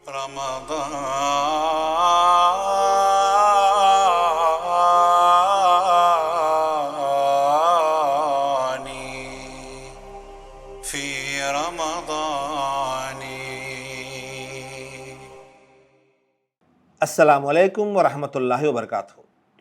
رمضان في رمضان. السلام عليكم ورحمة الله وبركاته.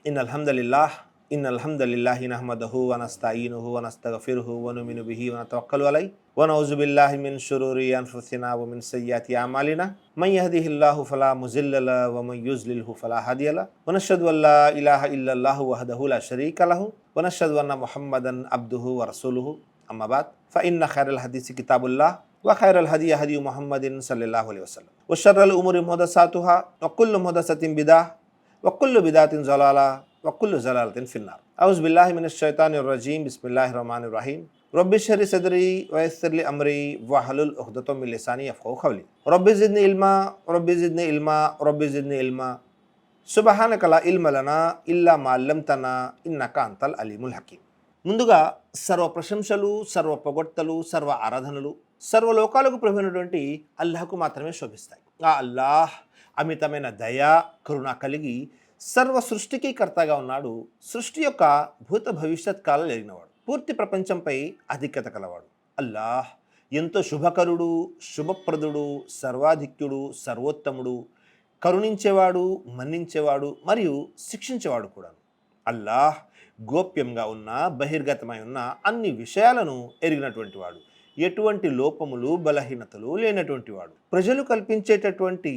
إن الحمد لله نحمده ونستعينه ونستغفره ونؤمن به ونتوكل عليه ونعوذ بالله من شرور أنفسنا ومن سيئات أعمالنا من يهده الله فلا مضل له ومن يضلل فلا هادي له ونشهد أن لا إله إلا الله وحده لا شريك له ونشهد أن محمدا عبده ورسوله أما بعد فإن خير الحديث كتاب الله وخير الهدي هدي محمد صلى الله عليه وسلم وشر الأمور محدثاتها وكل محدثة بدعة وكل بدعة ضلالة وكل ضلالة في النار. أعوذ بالله من الشيطان الرجيم. بسم الله الرحمن الرحيم. رب اشرح لي صدري ويسر لي أمري واحلل عقدة من لساني يفقهوا قولي. رب زدني علما رب زدني علما رب زدني علما سبحانك لا علم لنا إلا ما علمتنا إنك أنت العليم الحكيم. ముందుగా సర్వ ప్రశంసలు, సర్వ పొగడ్తలు, సర్వ ఆరాధనలు సర్వలోకాలకు ప్రభువైనటువంటి అల్లాహకు మాత్రమే శోభిస్తాయి. ఆ అల్లాహ్ అమితమైన దయ, కరుణ కలిగి సర్వ సృష్టికి కర్తగా ఉన్నాడు. సృష్టి యొక్క భూత భవిష్యత్ కాలం ఎరిగినవాడు, పూర్తి ప్రపంచంపై అధిక్యత కలవాడు. అల్లాహ్ ఎంతో శుభకరుడు, శుభప్రదుడు, సర్వాధిక్యుడు, సర్వోత్తముడు, కరుణించేవాడు, మన్నించేవాడు మరియు శిక్షించేవాడు కూడా. అల్లాహ్ గోప్యంగా ఉన్న, బహిర్గతమై ఉన్న అన్ని విషయాలను ఎరిగినటువంటి వాడు, ఎటువంటి లోపములు, బలహీనతలు లేనటువంటి వాడు. ప్రజలు కల్పించేటటువంటి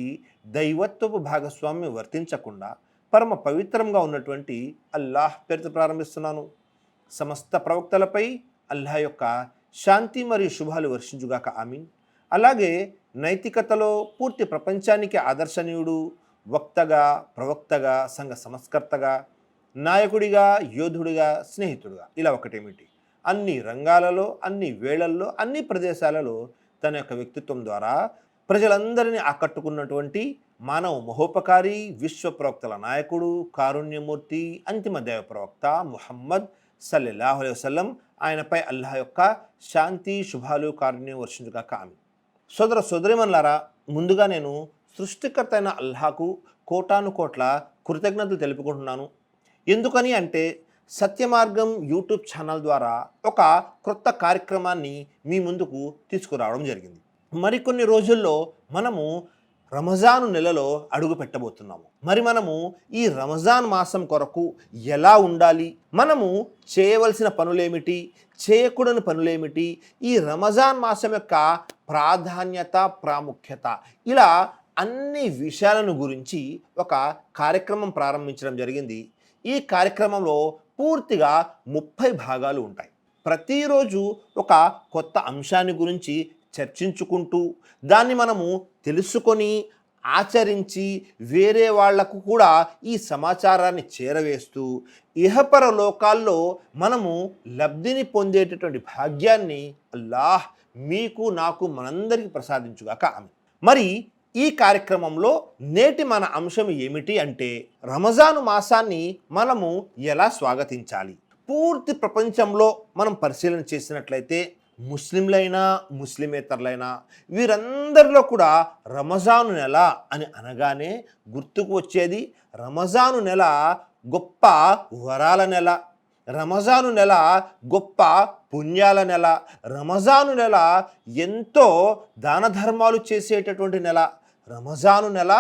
దైవత్వపు భాగస్వామ్యం వర్తించకుండా పరమ పవిత్రంగా ఉన్నటువంటి అల్లాహ్ పేరుతో ప్రారంభిస్తున్నాను. సమస్త ప్రవక్తలపై అల్లాహ్ యొక్క శాంతి మరియు శుభాలు వర్షించుగాక, ఆమీన్. అలాగే నైతికతలో పూర్తి ప్రపంచానికి ఆదర్శనీయుడు, వక్తగా, ప్రవక్తగా, సంఘ సంస్కర్తగా, నాయకుడిగా, యోధుడిగా, స్నేహితుడిగా, ఇలా ఒకటేమిటి అన్ని రంగాలలో, అన్ని వేళల్లో, అన్ని ప్రదేశాలలో తన యొక్క వ్యక్తిత్వం ద్వారా ప్రజలందరినీ ఆకట్టుకున్నటువంటి మానవ మహోపకారి, విశ్వ ప్రవక్తల నాయకుడు, కారుణ్యమూర్తి, అంతిమ దైవ ప్రవక్త ముహమ్మద్ సల్లల్లాహు అలైహి వసల్లం. ఆయనపై అల్లాహ్ యొక్క శాంతి, శుభాలు, కారుణ్యం వర్షించుగాక, ఆమీన్. సోదర సోదరిమణులారా, ముందుగా నేను సృష్టికర్త అయిన అల్లాహకు కోటాను కోట్ల కృతజ్ఞతలు తెలుపుకుంటున్నాను. ఎందుకని అంటే సత్యమార్గం యూట్యూబ్ ఛానల్ ద్వారా ఒక క్రొత్త కార్యక్రమాన్ని మీ ముందుకు తీసుకురావడం జరిగింది. మరికొన్ని రోజుల్లో మనము రమజాను నెలలో అడుగు పెట్టబోతున్నాము. మరి మనము ఈ రమజాన్ మాసం కొరకు ఎలా ఉండాలి, మనము చేయవలసిన పనులేమిటి, చేయకూడని పనులేమిటి, ఈ రమజాన్ మాసం యొక్క ప్రాధాన్యత, ప్రాముఖ్యత, ఇలా అన్ని విషయాలను గురించి ఒక కార్యక్రమం ప్రారంభించడం జరిగింది. ఈ కార్యక్రమంలో పూర్తిగా 30 భాగాలు ఉంటాయి. ప్రతిరోజు ఒక కొత్త అంశాన్ని గురించి చర్చించుకుంటూ దాన్ని మనము తెలుసుకొని ఆచరించి వేరే వాళ్లకు కూడా ఈ సమాచారాన్ని చేరవేస్తూ ఇహపర లోకాల్లో మనము లబ్ధిని పొందేటటువంటి భాగ్యాన్ని అల్లాహ్ మీకు, నాకు, మనందరికీ ప్రసాదించుగాక, ఆమీన్. మరి ఈ కార్యక్రమంలో నేటి మన అంశం ఏమిటి అంటే రమజాను మాసాన్ని మనము ఎలా స్వాగతించాలి. పూర్తి ప్రపంచంలో మనం పరిశీలన చేసినట్లయితే ముస్లింలైనా, ముస్లిమేతరులైనా, వీరందరిలో కూడా రమజాను నెల అని అనగానే గుర్తుకు వచ్చేది రమజాను నెల గొప్ప వరాల నెల, రమజాను నెల గొప్ప పుణ్యాల నెల, రమజాను నెల ఎంతో దాన ధర్మాలు చేసేటటువంటి నెల, రమజాను నెల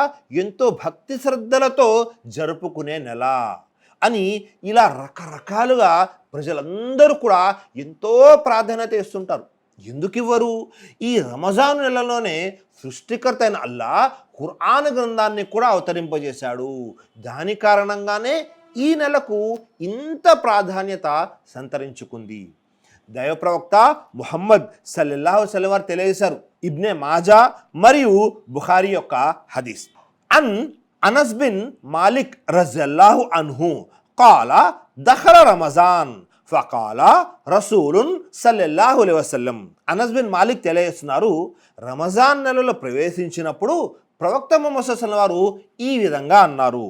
ఎంతో భక్తి శ్రద్ధలతో జరుపుకునే నెల అని ఇలా రకరకాలుగా ప్రజలందరూ కూడా ఎంతో ప్రాధాన్యత ఇస్తుంటారు. ఎందుకు ఇవ్వరు? ఈ రమజాను నెలలోనే సృష్టికర్త అయిన అల్లాహ్ ఖురాన్ గ్రంథాన్ని కూడా అవతరింపజేశాడు. దాని కారణంగానే ఈ నెలకు ఇంత ప్రాధాన్యత సంతరించుకుంది. దైవ ప్రవక్త ముహమ్మద్ సల్లల్లాహు అలైహి వసల్లం వారు తెలియజేశారు. ఇబ్నే మాజా మరియు బుఖారీ యొక్క హదీస్. అనస్ బిన్ మాలిక్ రజల్లాహు అన్హు కాల దఖల రమజాన్ ఫకాల రసూలున్ సల్లల్లాహు అలైహి వసల్లం. అనస్ బిన్ మాలిక్ తెలియజేస్తున్నారు, రమజాన్ నెలలో ప్రవేశించినప్పుడు ప్రవక్త ముహమ్మద్ సల్లల్లాహు అలైహి వసల్లం వారు ఈ విధంగా అన్నారు,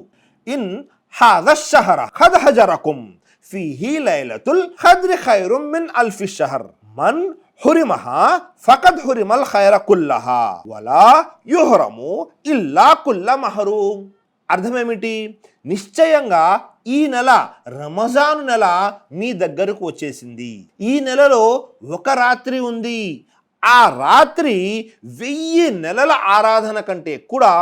ఇన్ హాదా షహర ఖద్ హజరకుమ్ ఫీహి లైలతుల్ ఖద్రి ఖైరుమ్ మిన్ అల్ఫి షహర్ మన్ హురిమహా ఫకద్ హురిమల్ ఖైర కుల్లహా వలా యుహ్రము ఇల్లా కుల్ల మహరూమ్. అర్థమేమిటి? నిశ్చయంగా ఈ నెల రమజాను నెల మీ దగ్గరకు వచ్చేసింది. ఈ నెలలో ఒక రాత్రి ఉంది. ఆ రాత్రి 1000 నెలల ఆరాధన కంటే కూడా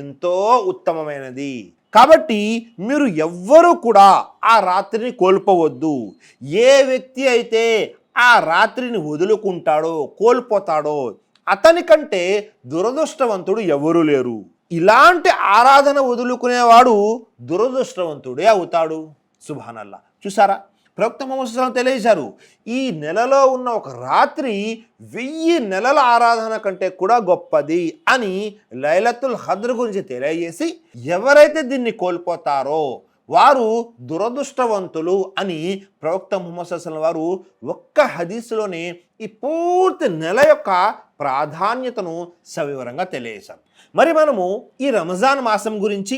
ఎంతో ఉత్తమమైనది. కాబట్టి మీరు ఎవ్వరూ కూడా ఆ రాత్రిని కోల్పోవద్దు. ఏ వ్యక్తి అయితే ఆ రాత్రిని వదులుకుంటాడో, కోల్పోతాడో అతని కంటే దురదృష్టవంతుడు ఎవరూ లేరు. ఇలాంటి ఆరాధన వదులుకునేవాడు దురదృష్టవంతుడే అవుతాడు. సుబ్హానల్లా. చూసారా, ప్రవక్త ముహమ్మద్ సల్లల్లాహు అలైహి వసల్లం తెలియజేశారు, ఈ నెలలో ఉన్న ఒక రాత్రి 1000 నెలల ఆరాధన కంటే కూడా గొప్పది అని లైలతుల్ ఖద్ర్ గురించి తెలియజేసి, ఎవరైతే దీన్ని కోల్పోతారో వారు దురదృష్టవంతులు అని ప్రవక్త ముహమ్మద్ సల్లల్లాహు అలైహి వసల్లం వారు ఒక్క హదీసులోనే ఈ పూర్తి నెల యొక్క ప్రాధాన్యతను సవివరంగా తెలియజేశారు. మరి మనము ఈ రంజాన్ మాసం గురించి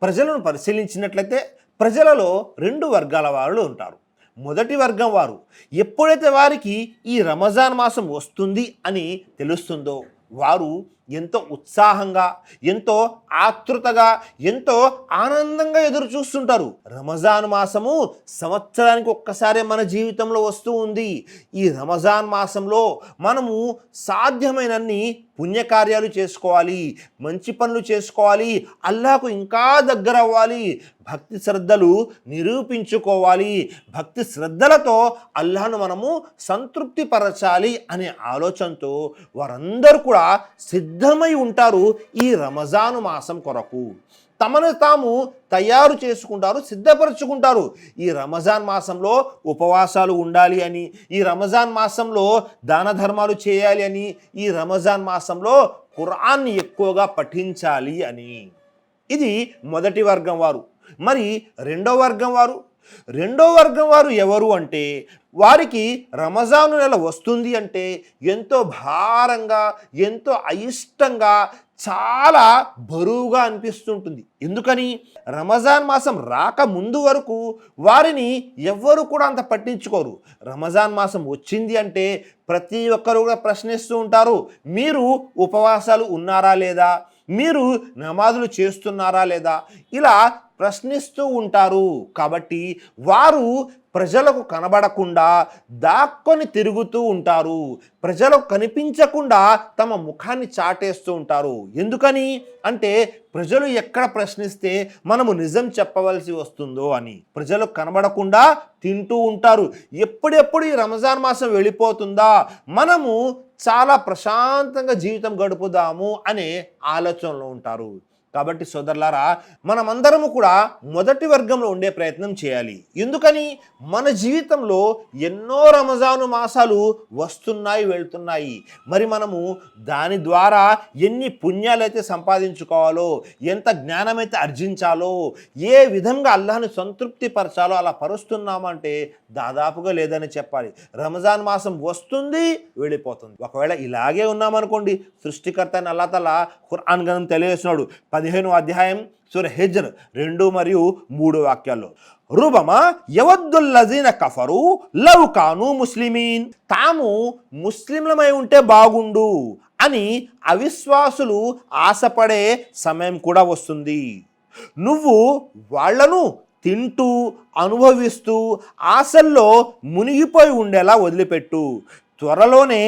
ప్రజలను పరిశీలించినట్లయితే ప్రజలలో 2 వర్గాల వారు ఉంటారు. మొదటి వర్గం వారు ఎప్పుడైతే వారికి ఈ రంజాన్ మాసం వస్తుంది అని తెలుస్తుందో వారు ఎంతో ఉత్సాహంగా, ఎంతో ఆతృతగా, ఎంతో ఆనందంగా ఎదురు చూస్తుంటారు. రంజాన్ మాసము సంవత్సరానికి ఒక్కసారి మన జీవితంలో వస్తూ ఉంది. ఈ రంజాన్ మాసంలో మనము సాధ్యమైనన్ని పుణ్యకార్యాలు చేసుకోవాలి, మంచి పనులు చేసుకోవాలి, అల్లాహకు ఇంకా దగ్గర అవ్వాలి, భక్తి శ్రద్ధలు నిరూపించుకోవాలి, భక్తి శ్రద్ధలతో అల్లాహను మనము సంతృప్తి పరచాలి అనే ఆలోచనతో వారందరూ కూడా సిద్ధమై ఉంటారు ఈ రంజాను మాసం కొరకు. తమను తాము తయారు చేసుకుంటారు, సిద్ధపరచుకుంటారు. ఈ రంజాన్ మాసంలో ఉపవాసాలు ఉండాలి అని, ఈ రంజాన్ మాసంలో దాన ధర్మాలు చేయాలి అని, ఈ రంజాన్ మాసంలో ఖురాన్ని ఎక్కువగా పఠించాలి అని. ఇది మొదటి వర్గం వారు. మరి రెండో వర్గం వారు ఎవరు అంటే, వారికి రంజాను నెల వస్తుంది అంటే ఎంతో భారంగా, ఎంతో అయిష్టంగా, చాలా బరువుగా అనిపిస్తుంటుంది. ఎందుకని? రంజాన్ మాసం రాకముందు వరకు వారిని ఎవ్వరు కూడా అంత పట్టించుకోరు. రంజాన్ మాసం వచ్చింది అంటే ప్రతి ఒక్కరు కూడా ప్రశ్నిస్తూ ఉంటారు, మీరు ఉపవాసాలు ఉన్నారా లేదా, మీరు నమాజులు చేస్తున్నారా లేదా, ఇలా ప్రశ్నిస్తూ ఉంటారు. కాబట్టి వారు ప్రజలకు కనబడకుండా దాక్కొని తిరుగుతూ ఉంటారు. ప్రజలకు కనిపించకుండా తమ ముఖాన్ని చాటేస్తూ ఉంటారు. ఎందుకని అంటే ప్రజలు ఎక్కడ ప్రశ్నిస్తే మనము నిజం చెప్పవలసి వస్తుందో అని. ప్రజలకు కనబడకుండా తింటూ ఉంటారు. ఎప్పుడెప్పుడు ఈ రంజాన్ మాసం వెళ్ళిపోతుందా, మనము చాలా ప్రశాంతంగా జీవితం గడుపుదాము అనే ఆలోచనలో ఉంటారు. కాబట్టి సోదరులారా, మనమందరము కూడా మొదటి వర్గంలో ఉండే ప్రయత్నం చేయాలి. ఎందుకని? మన జీవితంలో ఎన్నో రంజాను మాసాలు వస్తున్నాయి, వెళ్తున్నాయి. మరి మనము దాని ద్వారా ఎన్ని పుణ్యాలైతే సంపాదించుకోవాలో, ఎంత జ్ఞానమైతే ఆర్జించాలో, ఏ విధంగా అల్లాహ్ని సంతృప్తి పరచాలో అలా పరుస్తున్నామంటే దాదాపుగా లేదని చెప్పాలి. రంజాన్ మాసం వస్తుంది, వెళ్ళిపోతుంది. ఒకవేళ ఇలాగే ఉన్నామనుకోండి, సృష్టికర్త అయిన అల్లాహ్ తఆలా ఖురాన్ గ్రంథం తెలియజేస్తున్నాడు. 15వ అధ్యాయం సూర హిజ్ర్ 2 మరియు 3 వాక్యాల్లో, రుబమా యవద్దుల్లజీన కఫరు లవ్ కాను ముస్లిమీన్, తాము ముస్లింలమై ఉంటే బాగుండు అని అవిశ్వాసులు ఆశపడే సమయం కూడా వస్తుంది. నువ్వు వాళ్లను తింటూ, అనుభవిస్తూ, ఆశల్లో మునిగిపోయి ఉండేలా వదిలిపెట్టు. త్వరలోనే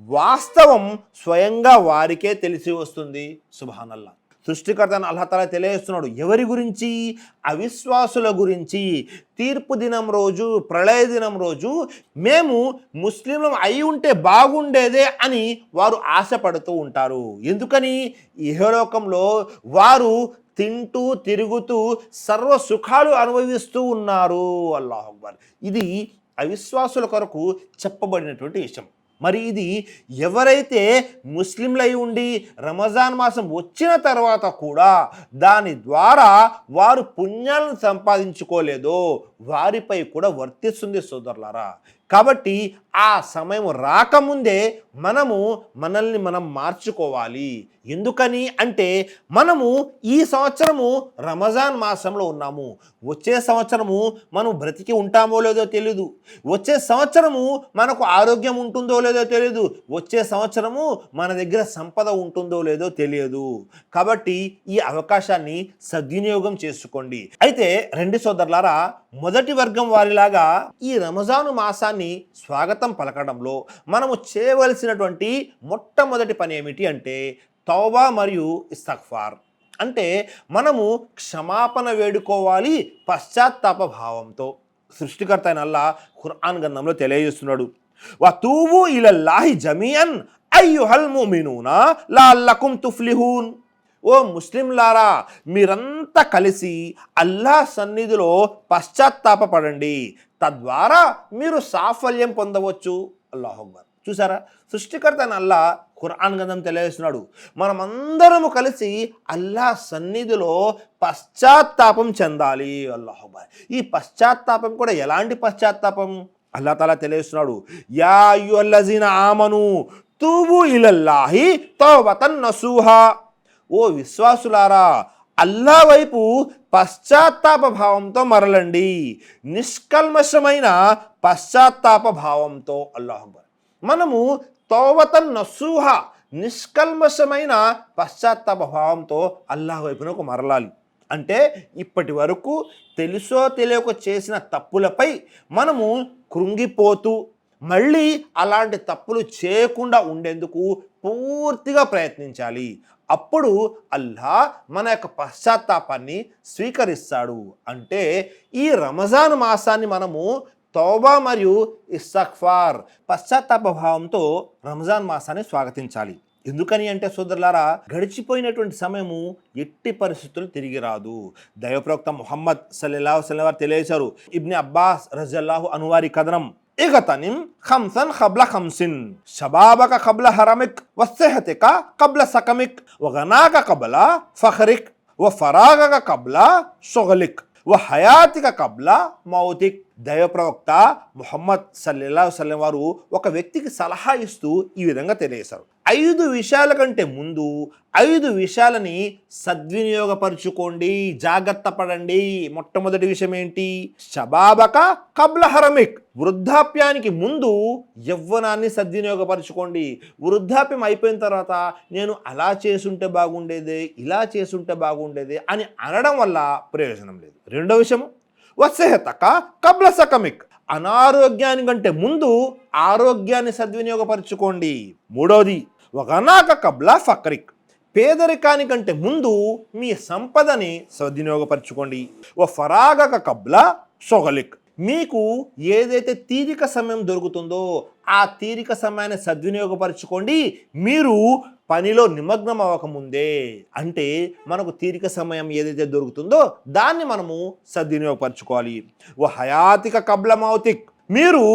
వాస్తవం స్వయంగా వారికే తెలిసి వస్తుంది. సుబ్హానల్లా. సృష్టికర్త అల్లాహ్ తఆలా తెలియజేస్తున్నాడు. ఎవరి గురించి? అవిశ్వాసుల గురించి. తీర్పు దినం రోజు, ప్రళయ దినం రోజు మేము ముస్లింలం అయి ఉంటే బాగుండేదే అని వారు ఆశపడుతూ ఉంటారు. ఎందుకని? ఇహలోకంలో వారు తింటూ, తిరుగుతూ, సర్వ సుఖాలు అనుభవిస్తూ ఉన్నారు. అల్లాహు అక్బర్. ఇది అవిశ్వాసుల కొరకు చెప్పబడినటువంటి విషయం. మరి ఇది ఎవరైతే ముస్లింలై ఉండి రంజాన్ మాసం వచ్చిన తర్వాత కూడా దాని ద్వారా వారు పుణ్యాలను సంపాదించుకోలేదో వారిపై కూడా వర్తిస్తుంది సోదరులారా. కాబట్టి ఆ సమయం రాకముందే మనము మనల్ని మనం మార్చుకోవాలి. ఎందుకని అంటే మనము ఈ సంవత్సరము రమజాన్ మాసంలో ఉన్నాము. వచ్చే సంవత్సరము మనం బ్రతికి ఉంటామో లేదో తెలియదు. వచ్చే సంవత్సరము మనకు ఆరోగ్యం ఉంటుందో లేదో తెలియదు. వచ్చే సంవత్సరము మన దగ్గర సంపద ఉంటుందో లేదో తెలియదు. కాబట్టి ఈ అవకాశాన్ని సద్వినియోగం చేసుకోండి. అయితే రెండు సోదరులారా, మొదటి వర్గం వారిలాగా ఈ రమజాను మాసాన్ని స్వాగతం పలకడంలో మనము చేయవలసినటువంటి మొట్టమొదటి పని ఏమిటి అంటే తౌబా మరియు ఇస్తగ్ఫార్. అంటే మనము క్షమాపణ వేడుకోవాలి పశ్చాత్తాప భావంతో. సృష్టికర్త అయిన అల్లాహ్ ఖురాన్ గ్రంథంలో తెలియజేస్తున్నాడు, వతూబు ఇలల్లాహి జమీఅన్ అయ్యుహల్ ముమినూన లఅల్లకుం తుఫ్లిహూన్. ఓ ముస్లింలారా, మీరంతా కలిసి అల్లాహ్ సన్నిధిలో పశ్చాత్తాపపడండి, తద్వారా మీరు సాఫల్యం పొందవచ్చు. అల్లాహు అక్బర్. చూసారా, సృష్టికర్త అయిన అల్లాహ్ ఖురాన్ గ్రంథం తెలియజేస్తున్నాడు, మనమందరము కలిసి అల్లాహ్ సన్నిధిలో పశ్చాత్తాపం చెందాలి. అల్లాహు అక్బర్. ఈ పశ్చాత్తాపం కూడా ఎలాంటి పశ్చాత్తాపం? అల్లాహ్ తాలా తెలియజేస్తున్నాడు, యా అయ్యుహల్లజీన ఆమను తూబు ఇలల్లాహి తౌబతన్ నసూహా. ఓ విశ్వాసులారా, అల్లా వైపు పశ్చాత్తాప భావంతో మరలండి, నిష్కల్మషమైన పశ్చాత్తాప భావంతో. అల్లాహు అక్బర్. మనము తౌబతన్ నసూహా, నిష్కల్మషమైన పశ్చాత్తాప భావంతో అల్లాహ్ వైపునకు మరలాలి. అంటే ఇప్పటి వరకు తెలుసో తెలియక చేసిన తప్పులపై మనము కృంగిపోతూ మళ్ళీ అలాంటి తప్పులు చేయకుండా ఉండేందుకు పూర్తిగా ప్రయత్నించాలి. అప్పుడు అల్లాహ్ మన యొక్క పశ్చాత్తాపాన్ని స్వీకరిస్తాడు. అంటే ఈ రమజాన్ మాసాన్ని మనము తౌబా మరియు ఇస్తగ్ఫార్ పశ్చాత్తాప భావంతో రంజాన్ మాసాన్ని స్వాగతించాలి. ఎందుకని అంటే సోదరులారా, గడిచిపోయినటువంటి సమయము ఎట్టి పరిస్థితులు తిరిగి రాదు. దైవప్రవక్త ముహమ్మద్ సల్లల్లాహు అలైహి వసల్లం వారు తెలియజేశారు. ఇబ్న్ అబ్బాస్ రజల్లాహు అనువారి కథనం, ఇగతనిం ఖమ్సన్ ఖబ్ల ఖమ్సిన్ షబాబక ఖబ్ల హరమిక్ వస్సహతిక ఖబ్ల సకమిక్ వగనాక ఖబ్ల ఫఖరిక్ వఫరాగక ఖబ్ల షుగలిక్ హయాతిక కబ్ల మౌతిక్. దైవ ప్రవక్త ముహమ్మద్ సల్లల్లాహు అలైహి వసల్లం వారు ఒక వ్యక్తికి సలహా ఇస్తూ ఈ విధంగా తెలియజేశారు, 5 విషయాల కంటే ముందు 5 విషయాలని సద్వినియోగపరుచుకోండి, జాగ్రత్త పడండి. మొట్టమొదటి విషయం ఏంటి? షబాబక కబ్ల హరమిక్. వృద్ధాప్యానికి ముందు యవ్వనాన్ని సద్వినియోగపరుచుకోండి. వృద్ధాప్యం అయిపోయిన తర్వాత నేను అలా చేసుంటే బాగుండేది, ఇలా చేసుంటే బాగుండేది అని అనడం వల్ల ప్రయోజనం లేదు. రెండో విషయం, వస్సహతక కబ్ల సకమిక్. అనారోగ్యానికంటే ముందు ఆరోగ్యాన్ని సద్వినియోగపరచుకోండి. మూడవది, వగనాక కబ్ల ఫక్రిక్. పేదరికానికంటే ముందు మీ సంపదని సద్వినియోగపరచుకోండి. ఫరాగక కబ్ల షొగలిక్. మీకు ఏదైతే తీరిక సమయం దొరుకుతుందో ఆ తీరిక సమయాన్ని సద్వినియోగపరచుకోండి, మీరు పనిలో నిమగ్నం అవ్వకముందే. అంటే మనకు తీరిక సమయం ఏదైతే దొరుకుతుందో దాన్ని మనము సద్వినియోగపరచుకోవాలి. హయాతిక కబ్ల మౌతిక్. మీరు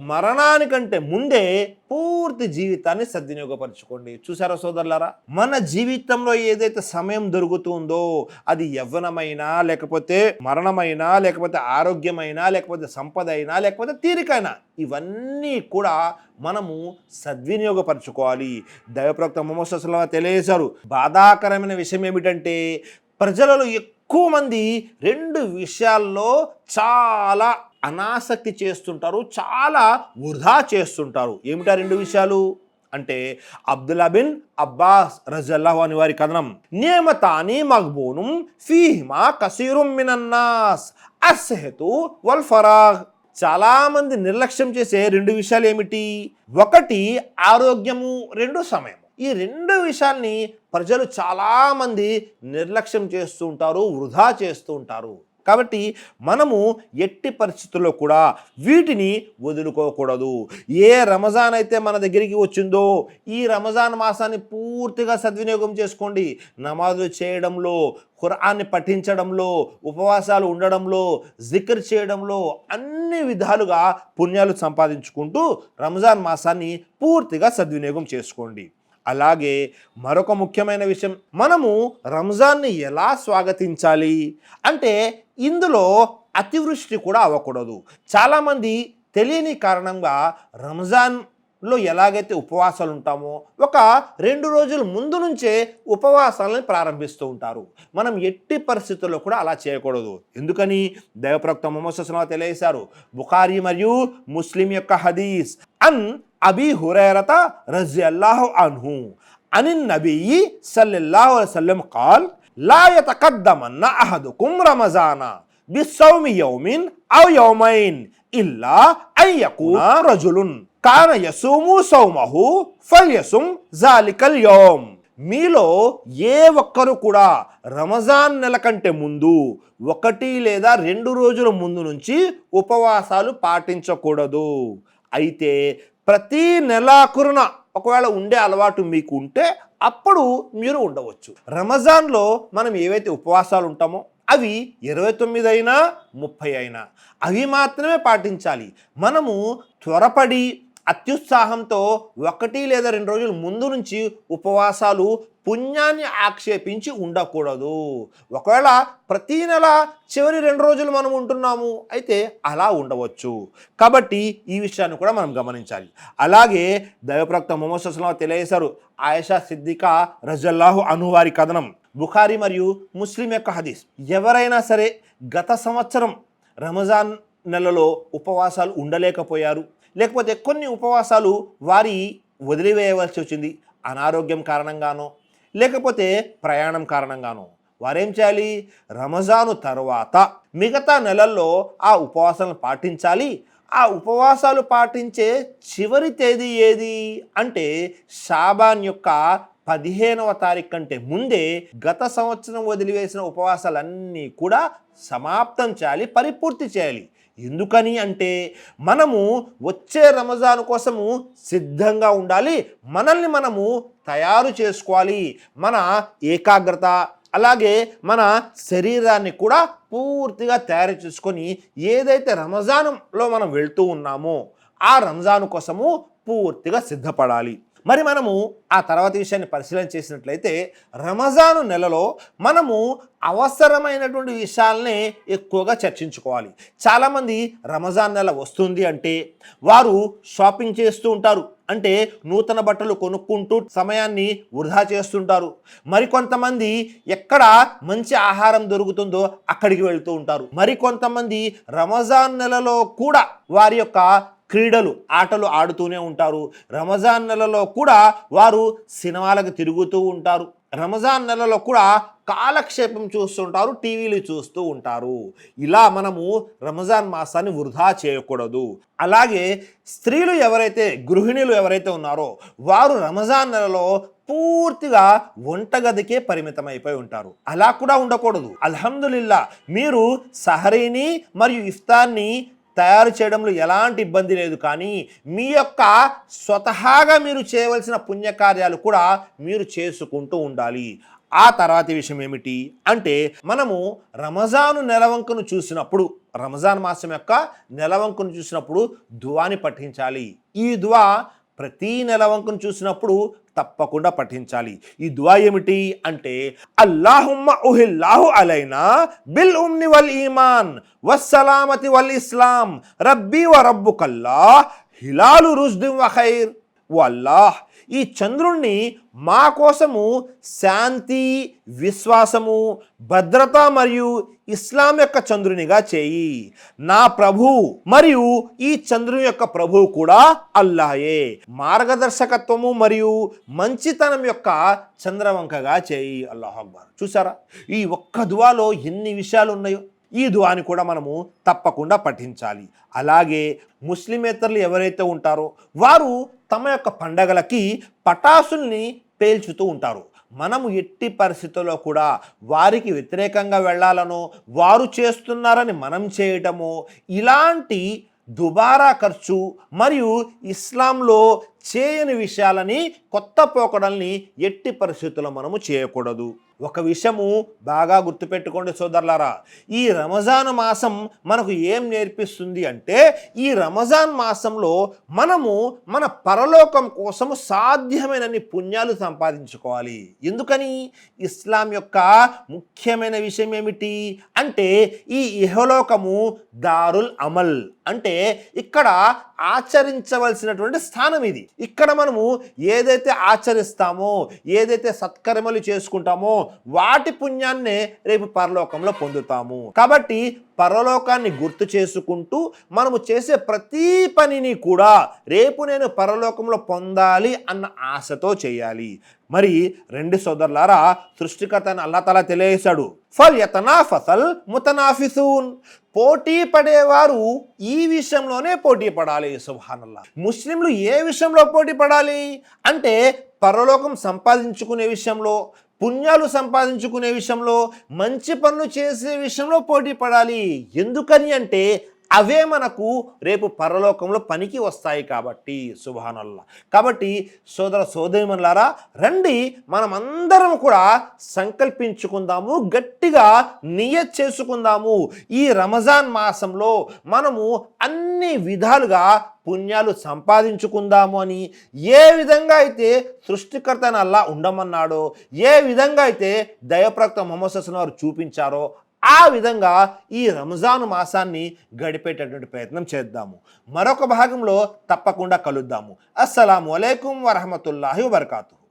మరణానికంటే ముందే పూర్తి జీవితాన్ని సద్వినియోగపరచుకోండి. చూసారా సోదరులారా, మన జీవితంలో ఏదైతే సమయం దొరుకుతుందో అది యవ్వనమైనా, లేకపోతే మరణమైనా, లేకపోతే ఆరోగ్యమైనా, లేకపోతే సంపద అయినా, లేకపోతే తీరికైనా, ఇవన్నీ కూడా మనము సద్వినియోగపరచుకోవాలి. దైవప్రవక్త ముహమ్మద్ సల్లల్లాహు అలైహి వసల్లం తెలియజేశారు, బాధాకరమైన విషయం ఏమిటంటే ప్రజలలో ఎక్కువ మంది 2 విషయాల్లో చాలా అనాసక్తి చేస్తుంటారు, చాలా వృధా చేస్తుంటారు. ఏమిటా 2 విషయాలు అంటే అబ్దుల్లా బిన్ అబ్బాస్ రజల్లాహు అన్హు వారి కథనం, నియమతాని మగ్బూనుం ఫీహిమా కసీరుం మినన్నాస్ అస్సహతు వల్ ఫరాగ్. చాలా మంది నిర్లక్ష్యం చేసే 2 విషయాలు ఏమిటి? 1 ఆరోగ్యము, 2 సమయం. ఈ 2 విషయాల్ని ప్రజలు చాలామంది నిర్లక్ష్యం చేస్తూ ఉంటారు, వృధా చేస్తూ ఉంటారు. కాబట్టి మనము ఎట్టి పరిస్థితుల్లో కూడా వీటిని వదులుకోకూడదు. ఏ రమజాన్ అయితే మన దగ్గరికి వచ్చిందో ఈ రమజాన్ మాసాన్ని పూర్తిగా సద్వినియోగం చేసుకోండి. నమాజులు చేయడంలో, ఖురాన్ని పఠించడంలో, ఉపవాసాలు ఉండడంలో, జిక్ర్ చేయడంలో అన్ని విధాలుగా పుణ్యాలు సంపాదించుకుంటూ రంజాన్ మాసాన్ని పూర్తిగా సద్వినియోగం చేసుకోండి. అలాగే మరొక ముఖ్యమైన విషయం, మనము రంజాన్ని ఎలా స్వాగతించాలి అంటే ఇందులో అతివృష్టి కూడా అవ్వకూడదు. చాలామంది తెలియని కారణంగా రంజాన్ రంజాన్లో ఎలాగైతే ఉపవాసాలు ఉంటామో ఒక 2 రోజుల ముందు నుంచే ఉపవాసాలను ప్రారంభిస్తూ ఉంటారు. మనం ఎట్టి పరిస్థితుల్లో కూడా అలా చేయకూడదు. ఎందుకని దైవప్రవక్త ముహమ్మద్ సల్లల్లాహు అలైహి వసల్లం తెలియజేశారు. బుఖారీ మరియు ముస్లిం యొక్క హదీస్ అన్ అబీ హురైరత రజియల్లాహు అన్హు అనిన్ నబీ సల్లల్లాహు అలైహి వసల్లం ఖాల్ లా యతకద్దమన్న అహదుకుం రమజానా బిస్సౌమి యౌమిన్ ఔ యౌమైన్ ఇల్లా అన్ యకూన రజులున్ కాన యసూము సౌమహు ఫల్యసుమ్ జాలికల్ యౌమ్. మీలో ఏ ఒక్కరు కూడా రమజాన్ నెల కంటే ముందు 1 లేదా 2 రోజుల ముందు నుంచి ఉపవాసాలు పాటించకూడదు. అయితే ప్రతి నెలాఖరున ఒకవేళ ఉండే అలవాటు మీకు ఉంటే అప్పుడు మీరు ఉండవచ్చు. రమజాన్లో మనం ఏవైతే ఉపవాసాలు ఉంటామో అవి 29 అయినా 30 అయినా అవి మాత్రమే పాటించాలి. మనము త్వరపడి అత్యుత్సాహంతో 1 లేదా 2 రోజుల ముందు నుంచి ఉపవాసాలు పుణ్యాన్ని ఆక్షేపించి ఉండకూడదు. ఒకవేళ ప్రతి నెల చివరి 2 రోజులు మనం ఉంటున్నాము అయితే అలా ఉండవచ్చు. కాబట్టి ఈ విషయాన్ని కూడా మనం గమనించాలి. అలాగే దైవప్రవక్త ముహమ్మద్ సల్లల్లాహు అలైహి వసల్లం తెలియజేశారు. ఆయిషా సిద్దికా రజల్లాహు అన్హు వారి కథనం బుఖారీ మరియు ముస్లిం యొక్క హదీస్. ఎవరైనా సరే గత సంవత్సరం రమజాన్ నెలలో ఉపవాసాలు ఉండలేకపోయారు, లేకపోతే కొన్ని ఉపవాసాలు వారి వదిలివేయవలసి వచ్చింది అనారోగ్యం కారణంగానో లేకపోతే ప్రయాణం కారణంగానో, వారేం చేయాలి? రమజాను తర్వాత మిగతా నెలల్లో ఆ ఉపవాసాలను పాటించాలి. ఆ ఉపవాసాలు పాటించే చివరి తేదీ ఏది అంటే షాబాన్ యొక్క 15వ తారీఖు కంటే ముందే గత సంవత్సరం వదిలివేసిన ఉపవాసాలన్నీ కూడా సమాప్తం చేయాలి, పరిపూర్తి చేయాలి. ఎందుకని అంటే మనము వచ్చే రమజాన్ కోసము సిద్ధంగా ఉండాలి, మనల్ని మనము తయారు చేసుకోవాలి. మన ఏకాగ్రత అలాగే మన శరీరాన్ని కూడా పూర్తిగా తయారు చేసుకొని ఏదైతే రమజాన్లో మనం వెళ్తూ ఉన్నామో ఆ రంజాన్ కోసము పూర్తిగా సిద్ధపడాలి. మరి మనము ఆ తర్వాత విషయాన్ని పరిశీలన చేసినట్లయితే రమజాను నెలలో మనము అవసరమైనటువంటి విషయాలనే ఎక్కువగా చర్చించుకోవాలి. చాలామంది రమజాన్ నెల వస్తుంది అంటే వారు షాపింగ్ చేస్తూ ఉంటారు, అంటే నూతన బట్టలు కొనుక్కుంటూ సమయాన్ని వృధా చేస్తుంటారు. మరికొంతమంది ఎక్కడ మంచి ఆహారం దొరుకుతుందో అక్కడికి వెళ్తూ ఉంటారు. మరికొంతమంది రమజాన్ నెలలో కూడా వారి యొక్క క్రీడలు ఆటలు ఆడుతూనే ఉంటారు. రమజాన్ నెలలో కూడా వారు సినిమాలకు తిరుగుతూ ఉంటారు. రమజాన్ నెలలో కూడా కాలక్షేపం చూస్తుంటారు, టీవీలు చూస్తూ ఉంటారు. ఇలా మనము రమజాన్ మాసాన్ని వృధా చేయకూడదు. అలాగే స్త్రీలు ఎవరైతే గృహిణులు ఎవరైతే ఉన్నారో వారు రమజాన్ నెలలో పూర్తిగా వంటగదికే పరిమితమైపోయి ఉంటారు. అలా కూడా ఉండకూడదు. అల్హమ్దులిల్లా మీరు సహరీని మరియు ఇఫ్తార్ని తయారు చేయడంలో ఎలాంటి ఇబ్బంది లేదు, కానీ మీ యొక్క స్వతహాగా మీరు చేయవలసిన పుణ్యకార్యాలు కూడా మీరు చేసుకుంటూ ఉండాలి. ఆ తర్వాతి విషయం ఏమిటి అంటే మనము రమజాను నెలవంకను చూసినప్పుడు, రమజాన్ మాసం యొక్క నెలవంకను చూసినప్పుడు దువాని పఠించాలి. ఈ దువా ప్రతి నెలవంకను చూసినప్పుడు తప్పకుండా పఠించాలి. ఈ దువా ఏమిటి అంటే అల్లాహుమ్మ ఉహిల్లాహు అలైనా బిల్ ఉమ్ని వల్ ఈమాన్ వస్సలామతి వల్ ఇస్లాం రబ్బీ వ రబ్బుకల్లాహ్ హిలాలు రుష్దిన్ వ ఖైర్. వల్లాహ్ ఈ చంద్రుణ్ణి మా కోసము శాంతి, విశ్వాసము, భద్రత మరియు ఇస్లాం యొక్క చంద్రునిగా చేయి. నా ప్రభు మరియు ఈ చంద్రుని యొక్క ప్రభువు కూడా అల్లాహే. మార్గదర్శకత్వము మరియు మంచితనం యొక్క చంద్రవంకగా చేయి. అల్లాహు అక్బర్. చూసారా ఈ ఒక్క దువాలో ఎన్ని విషయాలు ఉన్నాయో. ఈ దువాని కూడా మనము తప్పకుండా పఠించాలి. అలాగే ముస్లిమేతరులు ఎవరైతే ఉంటారో వారు తమ యొక్క పండగలకి పటాసుల్ని పేల్చుతూ ఉంటారు. మనము ఎట్టి పరిస్థితుల్లో కూడా వారికి వ్యతిరేకంగా వెళ్ళాలనో వారు చేస్తున్నారని మనం చేయటమో ఇలాంటి దుబారా ఖర్చు మరియు ఇస్లాంలో చేయని విషయాలని, కొత్త పోకడల్ని ఎట్టి పరిస్థితుల్లో మనము చేయకూడదు. ఒక విషయము బాగా గుర్తుపెట్టుకోండి సోదరులారా, ఈ రంజాన్ మాసం మనకు ఏం నేర్పిస్తుంది అంటే, ఈ రంజాన్ మాసంలో మనము మన పరలోకం కోసము సాధ్యమైనన్ని పుణ్యాలు సంపాదించుకోవాలి. ఎందుకని? ఇస్లాం యొక్క ముఖ్యమైన విషయం ఏమిటి అంటే, ఈ ఇహలోకము దారుల్ అమల్, అంటే ఇక్కడ ఆచరించవలసినటువంటి స్థానం ఇది. ఇక్కడ మనము ఏదైతే ఆచరిస్తామో, ఏదైతే సత్కర్మలు చేసుకుంటామో వాటి పుణ్యాన్నే రేపు పరలోకంలో పొందుతాము. కాబట్టి పరలోకాన్ని గుర్తు చేసుకుంటూ మనము చేసే ప్రతి పనిని కూడా రేపు నేను పరలోకంలో పొందాలి అన్న ఆశతో చేయాలి. మరి రెండు సోదరులారా, సృష్టికర్త అని అల్లాహ్ తాలా తెలియజేశాడు, ఫల్ యతనాఫసల్ ముతనాఫిసూన్, పోటీ పడేవారు ఈ విషయంలోనే పోటీ పడాలి. సుబ్హానల్లాహ్. ముస్లింలు ఏ విషయంలో పోటీ పడాలి అంటే, పరలోకం సంపాదించుకునే విషయంలో, పుణ్యాలు సంపాదించుకునే విషయంలో, మంచి పనులు చేసే విషయంలో పోటీ పడాలి. ఎందుకని అంటే అవే మనకు రేపు పరలోకంలో పనికి వస్తాయి కాబట్టి. సుబ్హానల్లాహ్. కాబట్టి సోదర సోదరీమణులారా, రండి మనమందరం కూడా సంకల్పించుకుందాము, గట్టిగా నియత్ చేసుకుందాము. ఈ రంజాన్ మాసంలో మనము అన్ని విధాలుగా పుణ్యాలు సంపాదించుకుందాము అని. ఏ విధంగా అయితే సృష్టికర్తను అల్లాహ్ ఉండమన్నాడో, ఏ విధంగా అయితే దైవప్రవక్త ముహమ్మద్ సల్లల్లాహు అలైహి వసల్లం చూపించారో, ఆ విధంగా ఈ రంజాన్ మాసాన్ని గడిపేటటువంటి ప్రయత్నం చేద్దాము. మరొక భాగంలో తప్పకుండా కలుద్దాము. అస్సలాము అలైకుం వరహమతుల్లాహి వబర్కాతుహు.